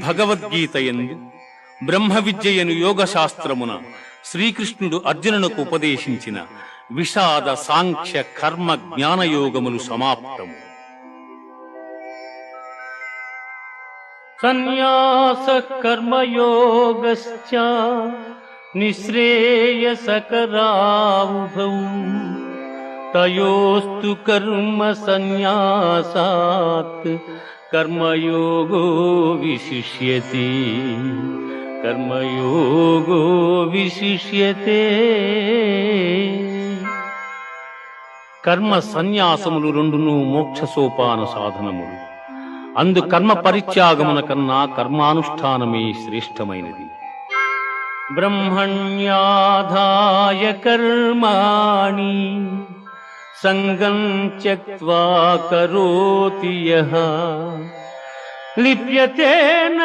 భగవద్గీతయందు బ్రహ్మ విద్యయను యోగ శాస్త్రమున శ్రీకృష్ణుడు అర్జునునకు ఉపదేశించిన విషాద సాంఖ్య కర్మ జ్ఞానయోగములు సమాప్తము. సన్యాస కర్మయోగశ్చ నిశ్రేయసకరావుభౌ తయోస్తు కర్మ సన్యాసాత్ కర్మయోగో విశిష్యతే. కర్మయోగో విశిష్యతే. కర్మ సన్యాసములు రెండును మోక్ష సోపాన సాధనములు. అందు కర్మ పరిత్యాగమున కన్నా కర్మానుష్ఠానమే శ్రేష్టమైనది. బ్రహ్మణ్యాధాయ కర్మాణి సంగం త్యక్త్వా కరోతి యః లిప్యతే న